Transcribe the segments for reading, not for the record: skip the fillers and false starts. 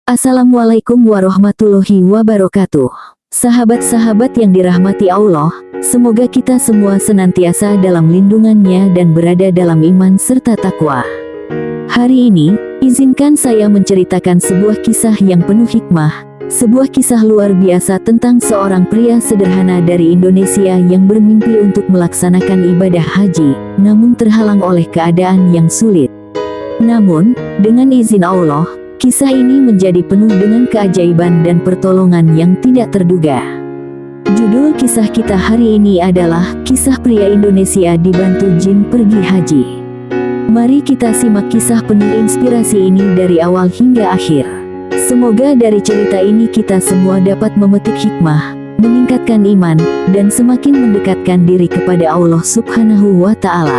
Assalamualaikum warahmatullahi wabarakatuh. Sahabat-sahabat yang dirahmati Allah, semoga kita semua senantiasa dalam lindungannya dan berada dalam iman serta takwa. Hari ini, izinkan saya menceritakan sebuah kisah yang penuh hikmah, sebuah kisah luar biasa tentang seorang pria sederhana dari Indonesia yang bermimpi untuk melaksanakan ibadah haji, namun terhalang oleh keadaan yang sulit. Namun, dengan izin Allah, kisah ini menjadi penuh dengan keajaiban dan pertolongan yang tidak terduga. Judul kisah kita hari ini adalah Kisah Pria Indonesia Dibantu Jin Pergi Haji. Mari kita simak kisah penuh inspirasi ini dari awal hingga akhir. Semoga dari cerita ini kita semua dapat memetik hikmah, meningkatkan iman, dan semakin mendekatkan diri kepada Allah Subhanahu wa Ta'ala.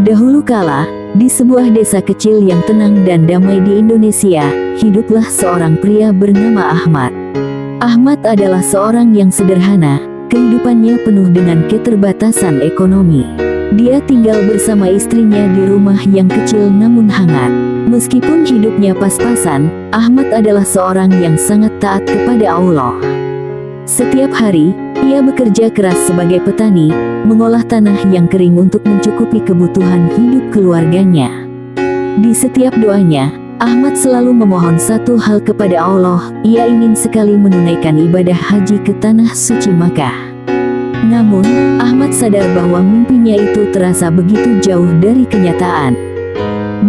Dahulu kala, di sebuah desa kecil yang tenang dan damai di Indonesia, hiduplah seorang pria bernama Ahmad. Ahmad adalah seorang yang sederhana, kehidupannya penuh dengan keterbatasan ekonomi. Dia tinggal bersama istrinya di rumah yang kecil namun hangat. Meskipun hidupnya pas-pasan, Ahmad adalah seorang yang sangat taat kepada Allah. Setiap hari, ia bekerja keras sebagai petani, mengolah tanah yang kering untuk mencukupi kebutuhan hidup keluarganya. Di setiap doanya, Ahmad selalu memohon satu hal kepada Allah, ia ingin sekali menunaikan ibadah haji ke tanah suci Makkah. Namun, Ahmad sadar bahwa mimpinya itu terasa begitu jauh dari kenyataan.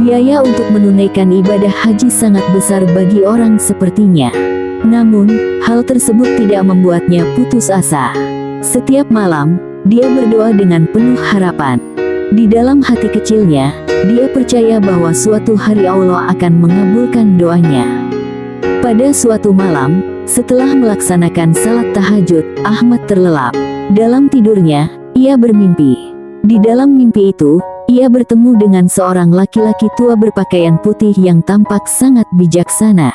Biaya untuk menunaikan ibadah haji sangat besar bagi orang sepertinya. Namun, hal tersebut tidak membuatnya putus asa. Setiap malam, dia berdoa dengan penuh harapan. Di dalam hati kecilnya, dia percaya bahwa suatu hari Allah akan mengabulkan doanya. Pada suatu malam, setelah melaksanakan salat tahajud, Ahmad terlelap. Dalam tidurnya, ia bermimpi. Di dalam mimpi itu, ia bertemu dengan seorang laki-laki tua berpakaian putih yang tampak sangat bijaksana.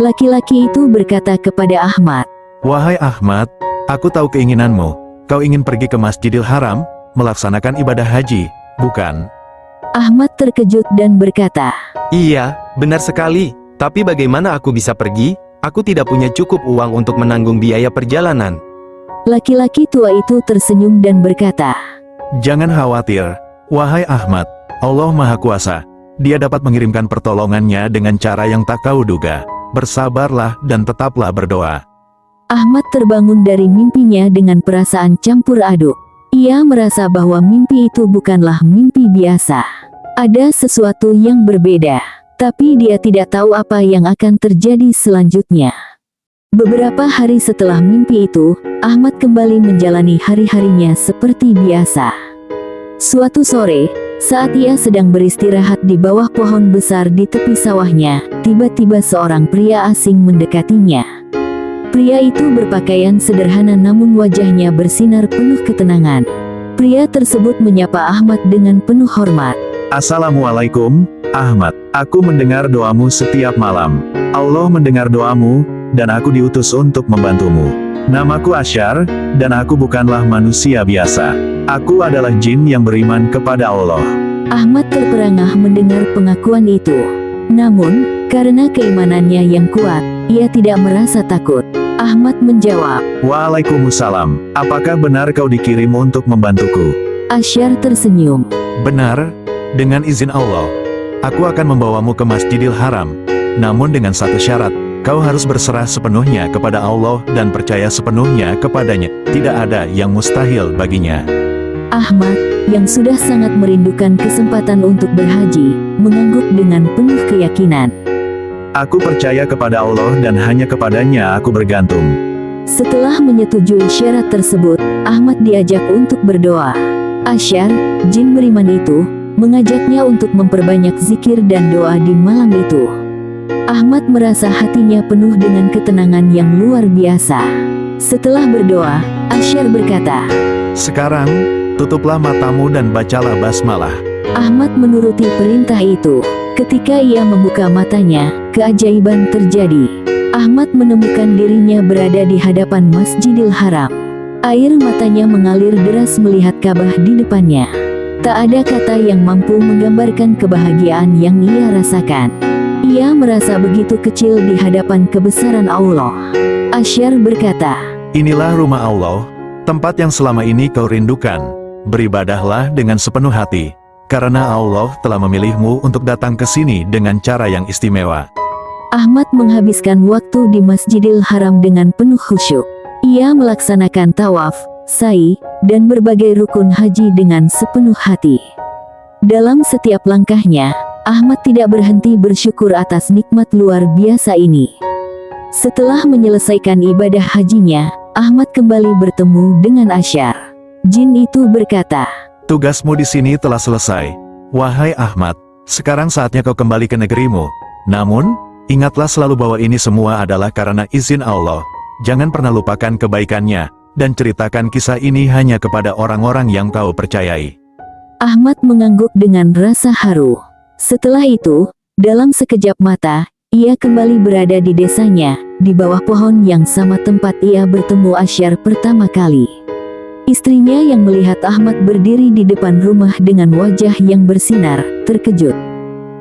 Laki-laki itu berkata kepada Ahmad, "Wahai Ahmad, aku tahu keinginanmu. Kau ingin pergi ke Masjidil Haram, melaksanakan ibadah haji, bukan?" Ahmad terkejut dan berkata, "Iya, benar sekali. Tapi bagaimana aku bisa pergi? Aku tidak punya cukup uang untuk menanggung biaya perjalanan." Laki-laki tua itu tersenyum dan berkata, "Jangan khawatir, wahai Ahmad. Allah Maha Kuasa. Dia dapat mengirimkan pertolongannya dengan cara yang tak kau duga. Bersabarlah dan tetaplah berdoa." Ahmad terbangun dari mimpinya dengan perasaan campur aduk. Ia merasa bahwa mimpi itu bukanlah mimpi biasa. Ada sesuatu yang berbeda, tapi dia tidak tahu apa yang akan terjadi selanjutnya. Beberapa hari setelah mimpi itu, Ahmad kembali menjalani hari-harinya seperti biasa. Suatu sore, saat ia sedang beristirahat di bawah pohon besar di tepi sawahnya, tiba-tiba seorang pria asing mendekatinya. Pria itu berpakaian sederhana namun wajahnya bersinar penuh ketenangan. Pria tersebut menyapa Ahmad dengan penuh hormat. "Assalamualaikum, Ahmad. Aku mendengar doamu setiap malam. Allah mendengar doamu, dan aku diutus untuk membantumu. Namaku Asyar, dan aku bukanlah manusia biasa. Aku adalah jin yang beriman kepada Allah." Ahmad terperangah mendengar pengakuan itu. Namun, karena keimanannya yang kuat, ia tidak merasa takut. Ahmad menjawab, "Waalaikumsalam. Apakah benar kau dikirim untuk membantuku?" Asyar tersenyum. "Benar, dengan izin Allah. Aku akan membawamu ke Masjidil Haram. Namun dengan satu syarat, kau harus berserah sepenuhnya kepada Allah dan percaya sepenuhnya kepadanya. Tidak ada yang mustahil baginya." Ahmad, yang sudah sangat merindukan kesempatan untuk berhaji, mengangguk dengan penuh keyakinan. "Aku percaya kepada Allah dan hanya kepadanya aku bergantung." Setelah menyetujui syarat tersebut, Ahmad diajak untuk berdoa. Asyar, jin beriman itu, mengajaknya untuk memperbanyak zikir dan doa di malam itu. Ahmad merasa hatinya penuh dengan ketenangan yang luar biasa. Setelah berdoa, Asyar berkata, "Sekarang, tutuplah matamu dan bacalah basmalah." Ahmad menuruti perintah itu. Ketika ia membuka matanya, keajaiban terjadi. Ahmad menemukan dirinya berada di hadapan Masjidil Haram. Air matanya mengalir deras melihat Ka'bah di depannya. Tak ada kata yang mampu menggambarkan kebahagiaan yang ia rasakan. Ia merasa begitu kecil di hadapan kebesaran Allah. Asyar berkata, Inilah rumah Allah, tempat yang selama ini kau rindukan. Beribadahlah dengan sepenuh hati, karena Allah telah memilihmu untuk datang ke sini dengan cara yang istimewa. Ahmad menghabiskan waktu di Masjidil Haram dengan penuh khusyuk. Ia melaksanakan tawaf, sa'i, dan berbagai rukun haji dengan sepenuh hati. Dalam setiap langkahnya, Ahmad tidak berhenti bersyukur atas nikmat luar biasa ini. Setelah menyelesaikan ibadah hajinya, Ahmad kembali bertemu dengan Asyar. Jin itu berkata, Tugasmu di sini telah selesai. Wahai Ahmad, sekarang saatnya kau kembali ke negerimu. Namun, ingatlah selalu bahwa ini semua adalah karena izin Allah. Jangan pernah lupakan kebaikannya, dan ceritakan kisah ini hanya kepada orang-orang yang kau percayai. Ahmad mengangguk dengan rasa haru. Setelah itu, dalam sekejap mata, ia kembali berada di desanya, di bawah pohon yang sama tempat ia bertemu Asyar pertama kali. Istrinya yang melihat Ahmad berdiri di depan rumah dengan wajah yang bersinar, terkejut.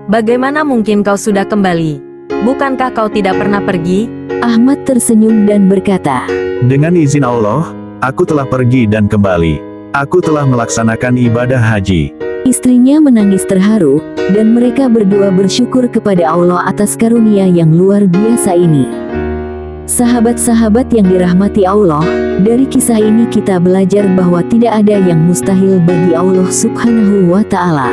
Bagaimana mungkin kau sudah kembali? Bukankah kau tidak pernah pergi? Ahmad tersenyum dan berkata, Dengan izin Allah, aku telah pergi dan kembali. Aku telah melaksanakan ibadah haji. Istrinya menangis terharu, dan mereka berdua bersyukur kepada Allah atas karunia yang luar biasa ini. Sahabat-sahabat yang dirahmati Allah, dari kisah ini kita belajar bahwa tidak ada yang mustahil bagi Allah Subhanahu wa Ta'ala.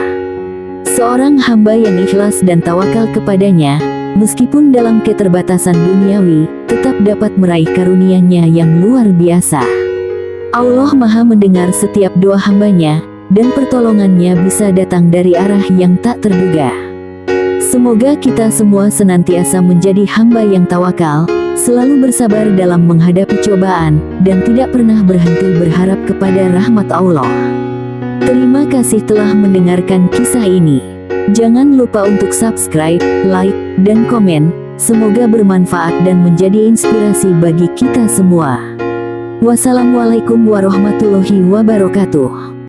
Seorang hamba yang ikhlas dan tawakal kepadanya, meskipun dalam keterbatasan duniawi, tetap dapat meraih karunia-Nya yang luar biasa. Allah Maha mendengar setiap doa hambanya, dan pertolongannya bisa datang dari arah yang tak terduga. Semoga kita semua senantiasa menjadi hamba yang tawakal, selalu bersabar dalam menghadapi cobaan, dan tidak pernah berhenti berharap kepada rahmat Allah. Terima kasih telah mendengarkan kisah ini. Jangan lupa untuk subscribe, like, dan komen. Semoga bermanfaat dan menjadi inspirasi bagi kita semua. Wassalamualaikum warahmatullahi wabarakatuh.